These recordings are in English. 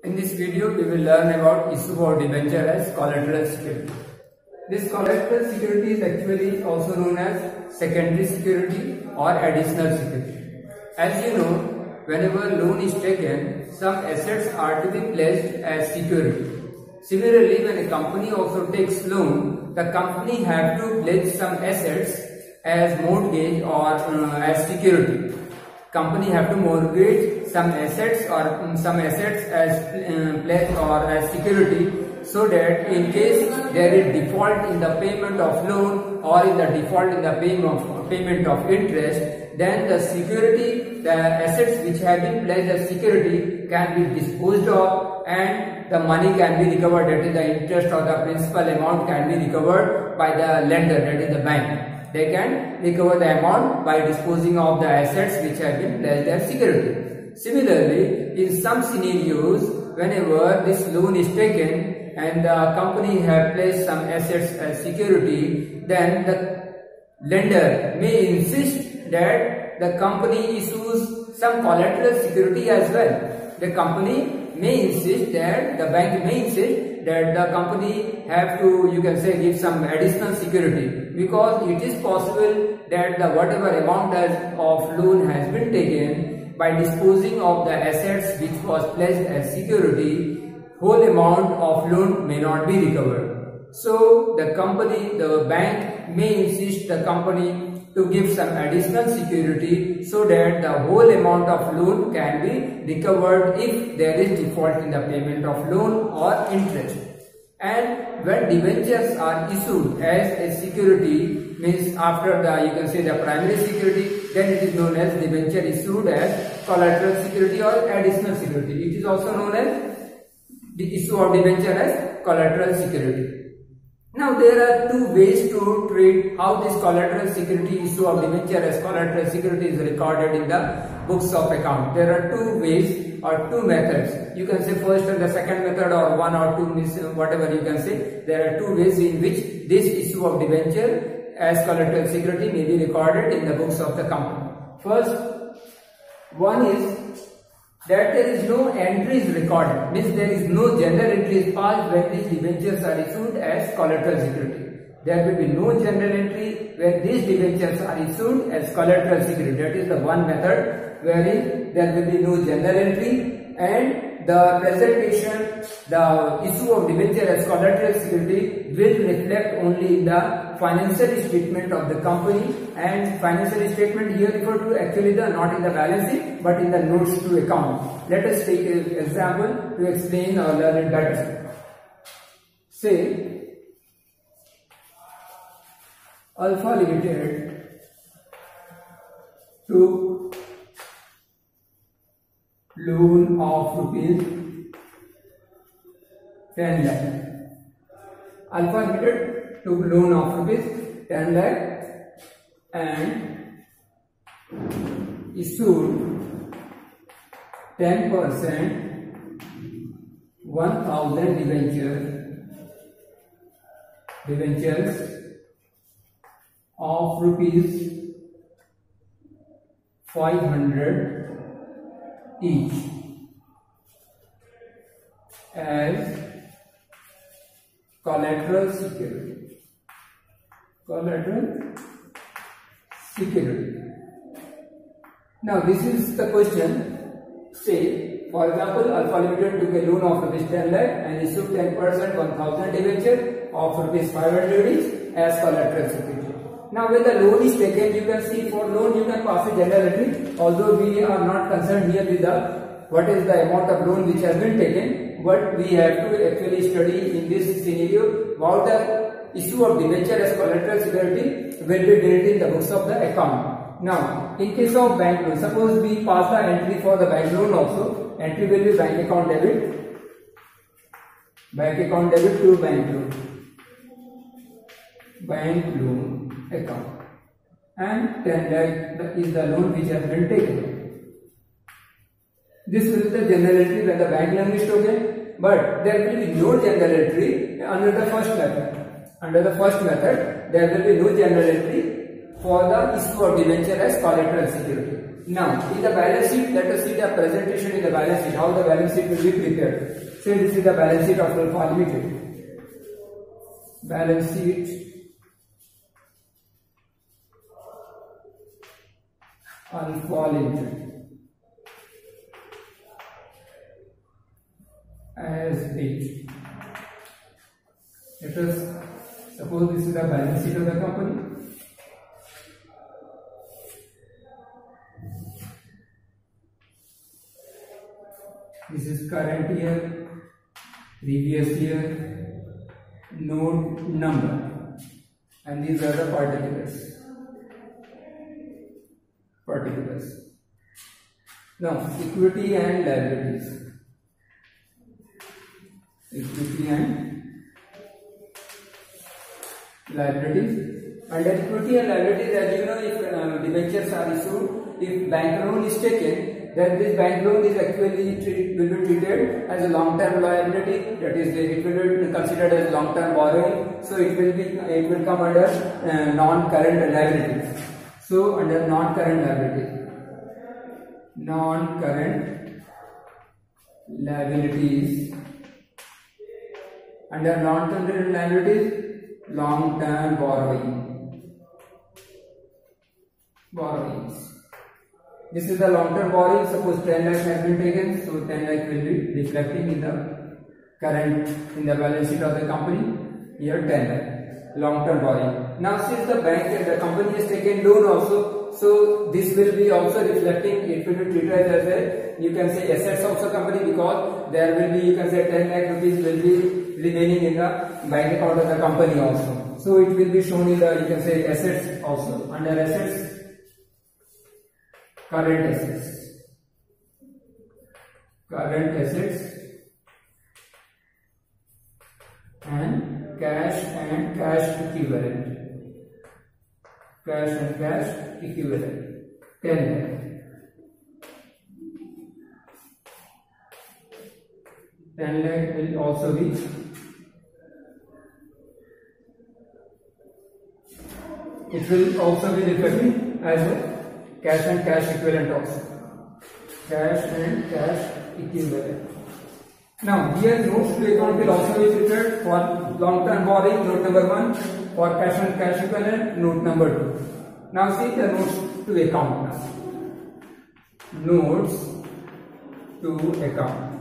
In this video, we will learn about issue of debenture as collateral security. This collateral security is actually also known as secondary security or additional security. As you know, whenever loan is taken, some assets are to be pledged as security. Similarly, when a company also takes loan, the company have to pledge some assets as mortgage or as security. Company have to mortgage some assets as pledge or as security, so that in case there is default in the payment of loan or in the default in the payment of interest, then the security, the assets which have been pledged as security can be disposed of and the money can be recovered, that is the interest or the principal amount can be recovered by the lender, that is the bank. They can recover the amount by disposing of the assets which have been pledged as security. Similarly, in some scenarios, whenever this loan is taken and the company have pledged some assets as security, then the lender may insist that the company issues some collateral security as well. The company may insist that, the bank may insist that the company have to, you can say, give some additional security, because it is possible that the whatever amount of loan has been taken, by disposing of the assets which was pledged as security, whole amount of loan may not be recovered. So the company, the bank may insist the company to give some additional security so that the whole amount of loan can be recovered if there is default in the payment of loan or interest. And when debentures are issued as a security, means after the, you can say, the primary security, then it is known as debenture issued as collateral security or additional security. It is also known as the issue of debenture as collateral security. Now there are two ways to treat how this collateral security issue of debenture as collateral security is recorded in the books of account. There are two ways or two methods. You can say first and the second method, or one or two, whatever you can say. There are two ways in which this issue of debenture as collateral security may be recorded in the books of the company. First one is that there is no entries recorded, means there is no general entries passed when these debentures are issued as collateral security. There will be no general entry when these debentures are issued as collateral security. That is the one method wherein there will be no general entry, and the presentation, the issue of debenture as collateral security will reflect only in the financial statement of the company, and financial statement here refer to actually the not in the balance sheet but in the notes to account. Let us take an example to explain or learn it better. Say Alpha Limited took loan of rupees 10 lakh. Alpha Limited took loan of rupees 10 lakh and issued 10% 1000 debentures of rupees 500 each as collateral security. Collateral security. Now this is the question. Say, for example, Alpha Limited took a loan of rupees 10 lakh and issued 10% 1000 debenture of rupees 500 each as collateral security. Now when the loan is taken, you can see for loan you can pass a general entry, although we are not concerned here with the what is the amount of loan which has been taken, but we have to actually study in this scenario about the issue of debenture as collateral security will be dealt in the books of the account. Now in case of bank loan, suppose we pass the entry for the bank loan also, entry will be bank account debit to bank loan account, and 10 lakh is the loan which has been taken. This is the general entry when the bank loan is taken, but there will be no general entry under the first method. Under the first method, there will be no general entry for the issue of debenture as collateral security. Now, in the balance sheet, let us see the presentation in the balance sheet, how the balance sheet will be prepared. Say this is the balance sheet of Alpha Limited. Balance sheet Alpha Limited as it. Let us suppose this is the balance sheet of the company. This is current year, previous year, note number, and these are the particulars. Now, equity and liabilities. Equity and liabilities. Under equity and liabilities, as you know, if debentures are issued, if bank loan is taken, then this bank loan is actually will be treated as a long-term liability. That is, it will be considered as long-term borrowing. So it will come under non-current liabilities. So under non-current liabilities, under non-current liabilities, long-term borrowings. This is the long-term borrowing. Suppose 10 lakh has been taken, so 10 lakh will be reflecting in the balance sheet of the company. Here 10 lakh, long-term borrowing. Now, since the company has taken loan also, so this will be also reflecting. It will be treated as a, you can say, assets of the company, because there will be, you can say, 10 lakh rupees will be remaining in the bank account of the company also. So it will be shown in the, you can say, assets also. Under assets, current assets and cash equivalent. 10 lakh. 10 lakh will also be reflecting as a cash and cash equivalent also. Cash and cash equivalent. Now, here notes to account will also be prepared for long-term borrowing, note number 1, for cash and cash equivalent, note number 2. Now, see the notes to account now. Notes to account.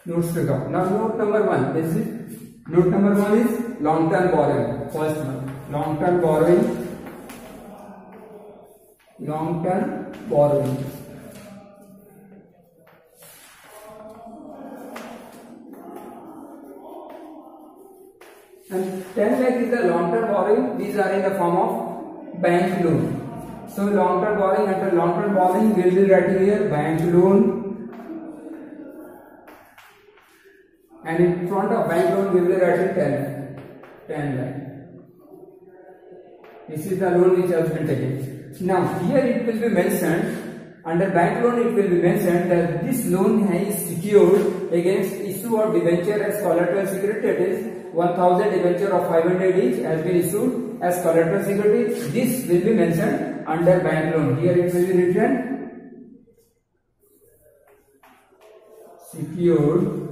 Notes to account. Now, note number 1. This is note number 1 is long-term borrowing. First one, long-term borrowing. And 10 lakh is the long-term borrowing. These are in the form of bank loan. So, long-term borrowing, under long-term borrowing, we will be writing here bank loan. And in front of bank loan, we will write 10 lakh. This is the loan which has been taken. Now, here it will be mentioned, under bank loan it will be mentioned that this loan is secured against issue of debenture as collateral security. That is, 1000 debenture of 500 each has been issued as collateral security. This will be mentioned under bank loan. Here it will be written secured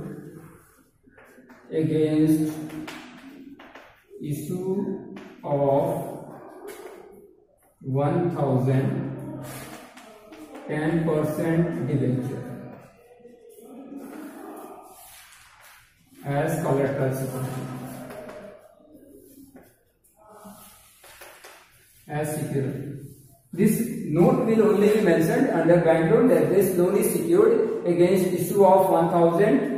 against issue of 1000 10% debenture as collateral security. This note will only be mentioned under bank loan that this loan is secured against issue of 1000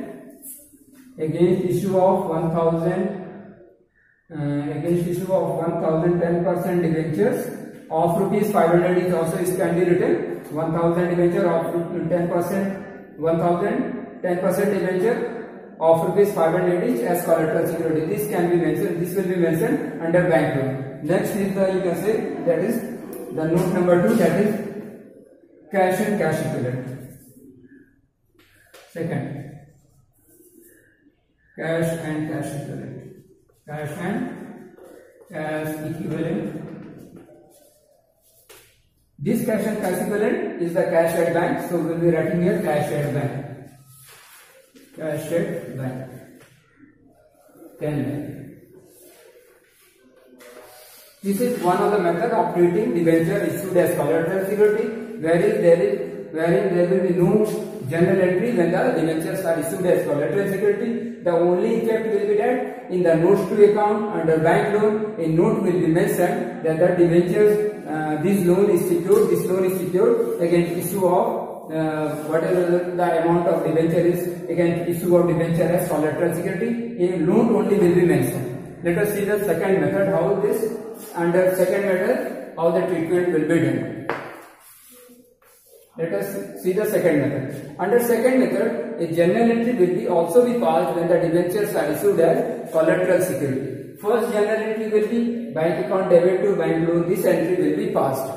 10% debentures of rupees 500 is also can be written. 1000 debenture of 10%, 1000 10% debenture of rupees 500 each as collateral security. This can be mentioned. This will be mentioned under bank loan. Next is the, you can say, that is the note number 2, that is cash and cash equivalent. Second, cash and cash equivalent. Cash and cash equivalent. This cash and cash equivalent is the cash at bank, so we will be writing here cash at bank. Cash at bank. 10 lakh. This is one of the method of treating debenture issued as collateral security, wherein there will be no general entry when the debentures are issued as collateral security. The only effect will be that in the notes to account under bank loan, a note will be mentioned that the debentures, this loan is secured against issue of whatever the amount of debenture is against issue of debenture as collateral security. A note only will be mentioned. Let us see the second method, how this under second method how the treatment will be done. Let us see the second method. Under second method, a general entry will be also be passed when the debentures are issued as collateral security. First general entry will be bank account debit to bank loan. This entry will be passed.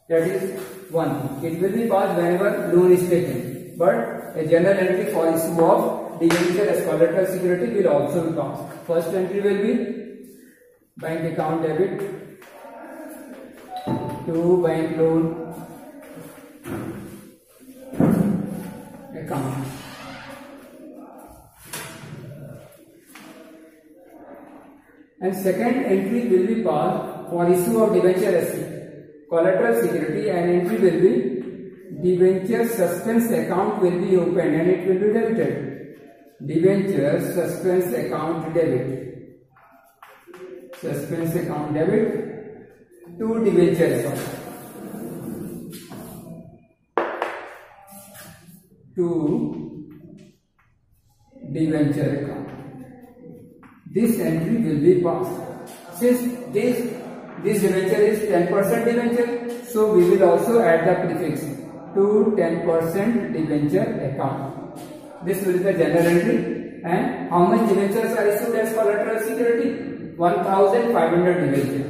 That is one. It will be passed whenever loan is taken. But a general entry for issue of debenture as collateral security will also be passed. First entry will be bank account debit to bank loan account. And second entry will be passed for issue of debenture as collateral security, and entry will be debenture suspense account will be opened and it will be debited. Debenture suspense account debit. Suspense account debit to debenture account. To debenture account. This entry will be passed. Since this debenture is 10% debenture, so we will also add the prefix to 10% debenture account. This will be the general entry. And how much debentures are issued as collateral security? 1,500 debentures.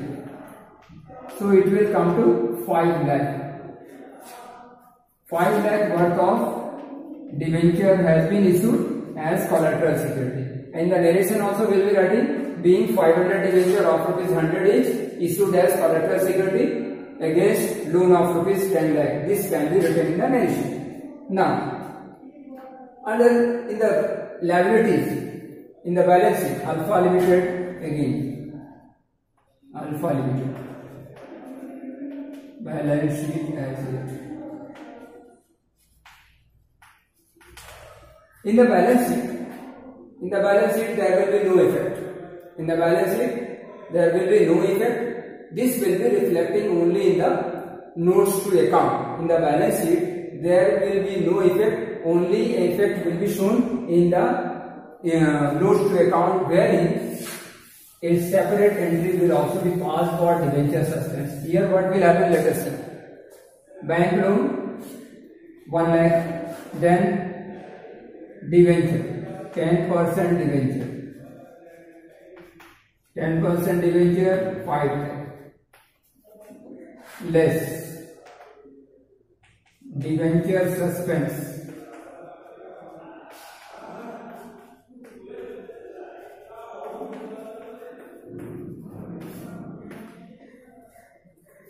So it will come to 5 lakh. 5 lakh worth of debenture has been issued as collateral security. And the narration also will be writing, being 500 debenture of ₹100 each issued as collateral security against loan of ₹10 lakh. This can be written in the narration. Now, in the liabilities, in the balance sheet, Alpha Limited again. Alpha Limited. Balance sheet as it. In the balance sheet there will be no effect. In the balance sheet there will be no effect. This will be reflecting only in the notes to account. In the balance sheet there will be no effect. Only effect will be shown in the notes to account, wherein a separate entry will also be passed for debenture suspense. Here what will happen? Let us see. Bank loan 1 lakh, then debenture 10% debenture. 10% debenture 5 lakh. Less debenture suspense.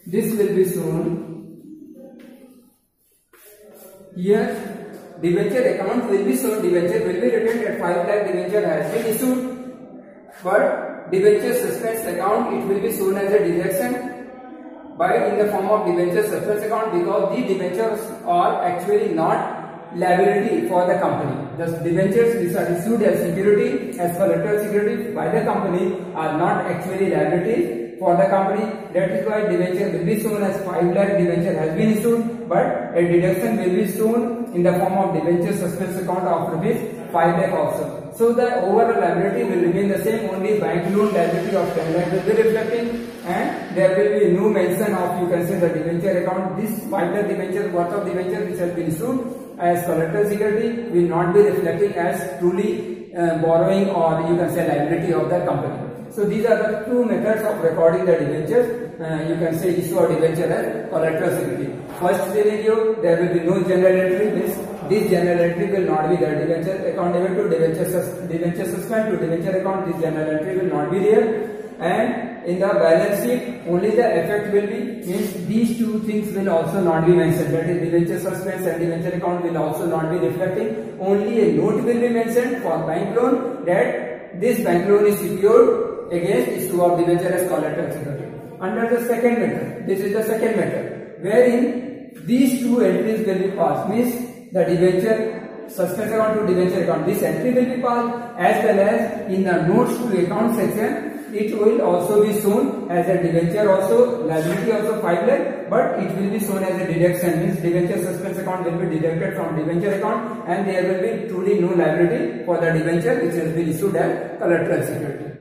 This will be shown here. Debenture account will be shown. Debenture will be written at 5 lakh debenture has been issued, but debenture suspense account it will be shown as a deduction in the form of debenture suspense account, because these debentures are actually not liability for the company. The debentures which are issued as security, as collateral security by the company, are not actually liabilities for the company. That is why debenture will be shown as 5 lakh debenture has been issued, but a deduction will be shown in the form of debenture suspense account of ₹5 lakh also. So the overall liability will remain the same. Only bank loan liability of 10 lakh will be reflecting, and there will be no mention of, you can say, the debenture account. This 5 lakh debenture worth of debenture which has been issued as collateral security will not be reflecting as truly borrowing, or you can say liability of the company. So these are the two methods of recording the debentures. you can say issue of debenture as collateral security. First scenario, there will be no general entry. This general entry will not be there. Debenture account debit to debenture suspend to debenture account. This general entry will not be there. And in the balance sheet, only the effect will be, means these two things will also not be mentioned. That is, debenture suspense and debenture account will also not be reflecting. Only a note will be mentioned for bank loan that this bank loan is secured against issue of debenture as collateral security. Under the second method, this is the second method, wherein these two entries will be passed. Means the debenture suspense account to debenture account. This entry will be passed, as well as in the notes to account section. It will also be shown as a debenture also, liability also 5 lakh, but it will be shown as a deduction. Means debenture suspense account will be deducted from debenture account, and there will be truly no liability for the debenture which has been issued as collateral security.